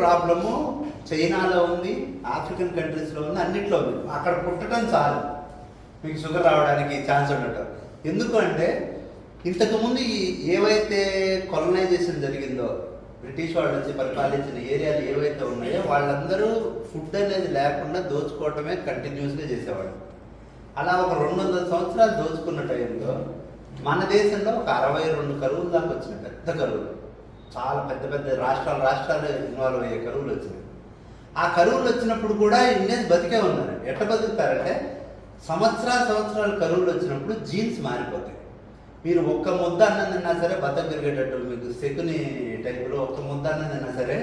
Problem చైనాలో ఉంది, African కంట్రీస్లో ఉంది, అన్నిట్లో ఉంది. అక్కడ పుట్టడం చాలు మీకు షుగర్ రావడానికి ఛాన్స్ ఉండటం. ఎందుకు అంటే ఇంతకుముందు ఏవైతే కొలనైజేషన్ జరిగిందో, బ్రిటిష్ వాళ్ళు వచ్చి పరిపాలించిన ఏరియాలు ఏవైతే ఉన్నాయో వాళ్ళందరూ ఫుడ్ అనేది లేకుండా దోచుకోవటమే కంటిన్యూస్గా చేసేవాళ్ళు. అలా ఒక 200 సంవత్సరాలు దోచుకున్న టైంలో మన దేశంలో ఒక 62 కరువులు దాకా వచ్చినాయి. పెద్ద కరువులు, చాలా పెద్ద పెద్ద రాష్ట్రాలు ఇన్వాల్వ్ అయ్యే కరువులు వచ్చినాయి. ఆ కరువులు వచ్చినప్పుడు కూడా ఇండియన్స్ బతికే ఉన్నారు. ఎట్లా బతుకుతారంటే సంవత్సరాలు కరువులు వచ్చినప్పుడు జీన్స్ మారిపోతాయి. మీరు ఒక్క ముద్ద అన్నం తిన్నా సరే బతకగలిగేటట్టు, మీకు శకుని టైపులో ఒక్క ముద్ద అన్నం తిన్నా సరే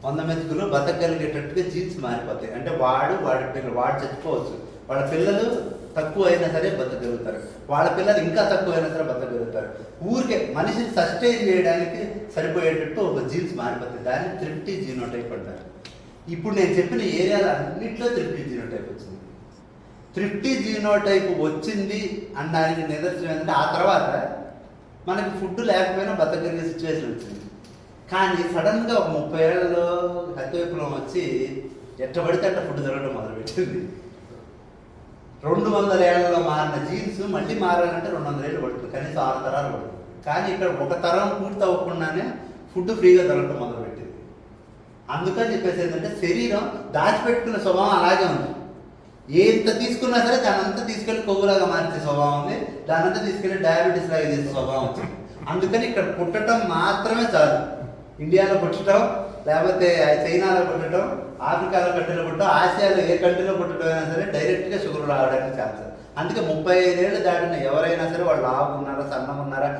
100 మెతుకులు బతకగలిగేటట్టుగా జీన్స్ మారిపోతాయి. అంటే వాడు చచ్చిపోవచ్చు, వాళ్ళ పిల్లలు తక్కువ అయినా సరే బతకగలుగుతారు, వాళ్ళ పిల్లలు ఇంకా తక్కువ అయినా సరే బతకగలుగుతారు. ఊరికే మనిషిని సస్టైన్ చేయడానికి సరిపోయేటట్టు ఒక జీన్స్ మారిపోతాయి. దాన్ని థ్రిప్టీ జీనోటైప్ అంటారు. ఇప్పుడు నేను చెప్పిన ఏరియాలో అన్నింటిలో థ్రిప్టీ జీనోటైప్ వచ్చింది. థ్రిప్టీ జీనోటైప్ వచ్చింది అనడానికి నిదర్శనం ఏంటంటే ఆ తర్వాత మనకి ఫుడ్ లేకపోయినా బతకగలిగే సిచ్యువేషన్ వచ్చింది. కానీ సడన్గా ఒక 30 ఏళ్లలో హరిత విప్లవం వచ్చి ఎట్టబడితే అట్ట ఫుడ్ దొరకడం మొదలుపెట్టింది. 200 ఏళ్లలో మారిన జీన్స్ మళ్ళీ మారాలంటే 200 ఏళ్ళు పడుతుంది, కనీసం 6 తరాలు పడుతుంది. కానీ ఇక్కడ ఒక తరం పూర్తి అవ్వకుండానే ఫుడ్ ఫ్రీగా దొరకడం మొదలుపెట్టింది. అందుకని చెప్పేసి ఏంటంటే శరీరం దాచిపెట్టుకున్న స్వభావం అలాగే ఉంది. ఎంత తీసుకున్నా సరే దాని అంతా తీసుకెళ్ళి కొవ్వులాగా మార్చే స్వభావం ఉంది, దాని అంతా తీసుకెళ్ళి డయాబెటీస్ లాగా చేసే స్వభావం వచ్చింది. అందుకని ఇక్కడ పుట్టడం మాత్రమే చాలు. ఇండియాలో పుట్టడం, లేకపోతే చైనాలో పుట్టడం, ఆఫ్రికాలో కంట్రీలో పుట్టడం, ఆసియాలో ఏ కంట్రీలో పుట్టడం అయినా సరే డైరెక్ట్గా షుగర్ రావడానికి ఛాన్స్. అందుకే 35 ఏళ్ళు దాటిన ఎవరైనా సరే వాళ్ళు లావు ఉన్నారా, సన్నం ఉన్నారా,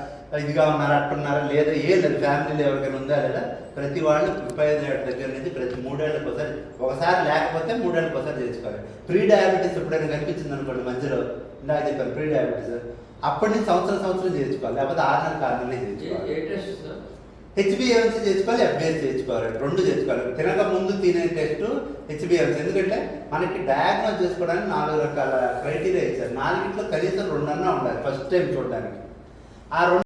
ఇదిగా ఉన్నారా, అట్టున్నారా, లేదా ఏ లేదు ఫ్యామిలీలో ఎవరికైనా ఉందా లేదా, ప్రతి వాళ్ళు 35 ఏళ్ళ దగ్గర నుంచి ప్రతి 3 ఏళ్ళకి ఒకసారి లేకపోతే 3 ఏళ్ళకి ఒకసారి చేసుకోవాలి. ప్రీ డయాబెటీస్ ఎప్పుడైనా కనిపించింది అనుకోండి మధ్యలో, ఇందాక చెప్పాను ప్రీ డయాబెటీస్, అప్పటి నుంచి సంవత్సరం చేసుకోవాలి, లేకపోతే 6 నెలలు చేసుకోవాలి. హెచ్బిఎంసీ చేసుకోవాలి, ఎఫ్బిఎస్ చేసుకోవాలి, 2 చేసుకోవాలి. తినక ముందు తినే టెస్ట్ హెచ్బిఎంసీ. ఎందుకంటే మనకి డయాగ్నోస్ చేసుకోవడానికి 4 రకాల క్రైటీరియా ఇచ్చారు. 4 కనీసం 2 ఉండాలి ఫస్ట్ టైం చూడడానికి. ఆ